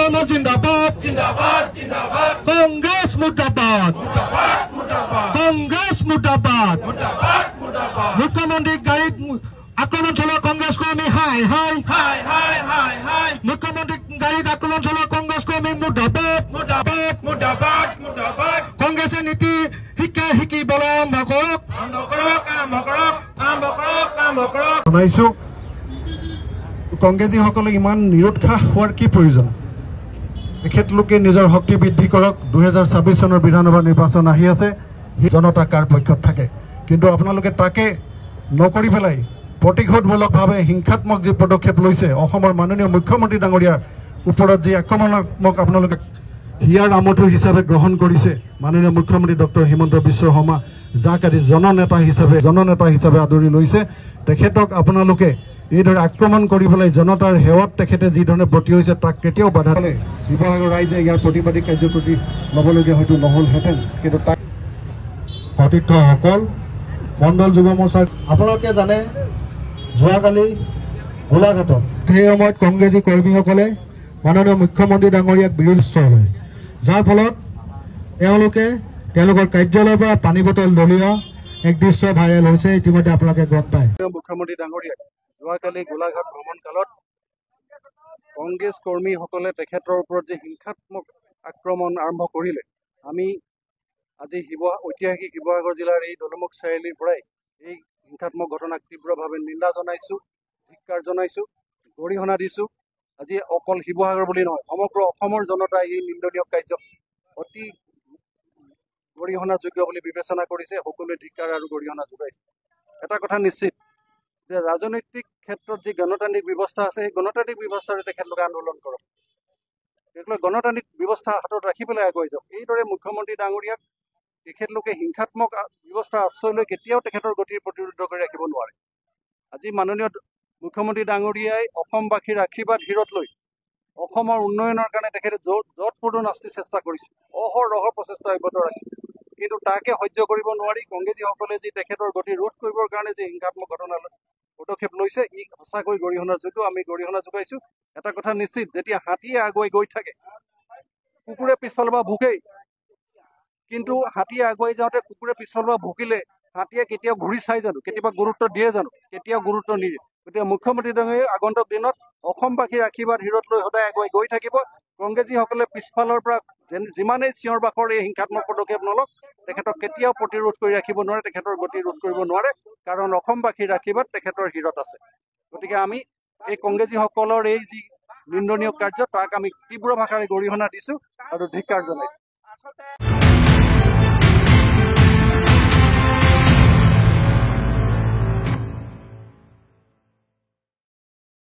Mama Jindabad, Jindabad, Jindabad. Congress Murdabad, Murdabad, Murdabad. Congress Murdabad, Murdabad, Murdabad. Mukhyamantri Garid আক্রমণ চলো কংগ্রেস কর্মী হাই হাই হাই হাই হাই হাই মুখ্যমন্ত্রী গাড়ির আক্রমণ চলো কংগ্রেস কর্মী মুর্দাবাদ মুর্দাবাদ মুর্দাবাদ মুর্দাবাদ কংগ্রেসের নীতি শিক্ষা শিকিবলৈ আৰম্ভ কৰক জনাইছো কংগ্ৰেছীসকলে ইমান নিৰুৎসাহ হোৱাৰ কি প্ৰয়োজন তেখেতলোকে নিজৰ শক্তি বৃদ্ধি কৰক 2026 চনৰ বিধানসভা নিৰ্বাচন আহি আছে জনতা কাৰ পক্ষত থাকে কিন্তু আপোনালোকে তাকে নকৰি পেলাই প্ৰতিশোধমূলকভাৱে হিংসাত্মক যি পদক্ষেপ লৈছে অসমৰ মাননীয় মুখ্যমন্ত্ৰী ডাঙৰীয়াৰ ওপৰত যি আক্ৰমণাত্মক আপোনালোকে হিয়াৰ আমঠু হিচাপে গ্ৰহণ কৰিছে মাননীয় মুখ্যমন্ত্ৰী ডক্টৰ হিমন্ত বিশ্ব শৰ্মা যাক আজি জননেতা হিচাপে আদৰি লৈছে তেখেতক আপোনালোকে এইদৰে আক্ৰমণ কৰি পেলাই জনতাৰ সেৱাত তেখেতে যি ধৰণে ব্ৰতী হৈছে তাক কেতিয়াও বাধা দিলে শিৱসাগৰ ৰাইজে ইয়াৰ প্ৰতিবাদী কাৰ্যসূচী ল'বলগীয়া হয়তো নহ'লহেঁতেন কিন্তু তাক সতীৰ্থসকল মণ্ডল যুৱ মৰ্চাৰ আপোনালোকে জানে যোৱাকালি গোলাঘাটত সেই সময়ত কংগ্ৰেছী কৰ্মীসকলে মাননীয় মুখ্যমন্ত্ৰী ডাঙৰীয়াক বিৰোধিতা কৰে যাৰ ফলত তেওঁলোকৰ কাৰ্যালয়ৰ পৰা পানী বটল দলিওৱা এক দৃশ্য ভাইৰেল হৈছে ইতিমধ্যে আপোনালোকে গম পায় মুখ্যমন্ত্ৰী ডাঙৰীয়াক যোৱাকালি গোলাঘাট ভ্ৰমণ কালত কংগ্ৰেছ কৰ্মীসকলে তেখেতৰ ওপৰত যে হিংসাত্মক আক্ৰমণ আৰম্ভ কৰিলে আমি আজি ঐতিহাসিক শিৱসাগৰ জিলাৰ এই দলমুখ চাৰিআলিৰ পৰাই এই হিংসাত্মক ঘটনাক তীব্ৰভাৱে নিন্দা জনাইছোঁ ধিক্কাৰ জনাইছোঁ গৰিহণা দিছোঁ আজি অকল শিৱসাগৰ বুলি নহয় সমগ্ৰ অসমৰ জনতাই এই নিন্দনীয় কাৰ্য অতি গৰিহণাযোগ্য বুলি বিবেচনা কৰিছে সকলোৱে ধিক্কাৰ আৰু গৰিহণা যোগাইছে এটা কথা নিশ্চিত যে ৰাজনৈতিক ক্ষেত্ৰত যি গণতান্ত্ৰিক ব্যৱস্থা আছে সেই গণতান্ত্ৰিক ব্যৱস্থাৰে তেখেতলোকে আন্দোলন কৰক তেখেতলোকে গণতান্ত্ৰিক ব্যৱস্থা হাতত ৰাখি পেলাই আগুৱাই যাওক এইদৰে মুখ্যমন্ত্ৰী ডাঙৰীয়াক তেখেতলোকে হিংসাত্মক ব্যৱস্থা আশ্ৰয় লৈ কেতিয়াও তেখেতৰ গতিৰ প্ৰতিৰোধ কৰি ৰাখিব নোৱাৰে আজি মাননীয় মুখ্যমন্ত্ৰী ডাঙৰীয়াই অসমবাসীৰ আশীৰ্বাদ হিৰত লৈ অসমৰ উন্নয়নৰ কাৰণে তেখেতে য'ত পৰ্যন্ত নাস্তি চেষ্টা কৰিছে অহৰহ প্ৰচেষ্টা অব্যাহত ৰাখিছে কিন্তু তাকে সহ্য কৰিব নোৱাৰি কংগ্ৰেছীসকলে যি তেখেতৰ গতি ৰোধ কৰিবৰ কাৰণে যি হিংসাত্মক ঘটনা পদক্ষেপ লৈছে ই সঁচাকৈ গৰিহণাৰ যোগ্য আমি গৰিহণা যোগাইছোঁ এটা কথা নিশ্চিত যেতিয়া হাতীয়ে আগুৱাই গৈ থাকে কুকুৰে পিছফালৰ পৰা ভুকেই কিন্তু হাতীয়ে আগুৱাই যাওঁতে কুকুৰে পিছফালৰ পৰা ভুকিলে হাতীয়ে কেতিয়াও ঘূৰি চাই জানো কেতিয়াবা গুৰুত্ব দিয়ে জানো কেতিয়াও গুৰুত্ব নিদিয়ে গতিকে মুখ্যমন্ত্ৰী ডাঙৰীয়াই আগন্তুক দিনত অসমবাসীৰ আশীৰ্বাদ হিৰত লৈ সদায় আগুৱাই গৈ থাকিব কংগ্ৰেছীসকলে পিছফালৰ পৰা যিমানেই চিঞৰ বাখৰ এই হিংসাত্মক পদক্ষেপ নলওক তেখেতক কেতিয়াও প্ৰতিৰোধ কৰি ৰাখিব নোৱাৰে তেখেতৰ গতি ৰোধ কৰিব নোৱাৰে কাৰণ অসমবাসীৰ আশীৰ্বাদ তেখেতৰ হিৰত আছে গতিকে আমি এই কংগ্ৰেছীসকলৰ এই যি নিন্দনীয় কাৰ্য তাক আমি তীব্ৰ ভাষাৰে গৰিহণা দিছোঁ আৰু ধিক্কাৰ জনাইছোঁ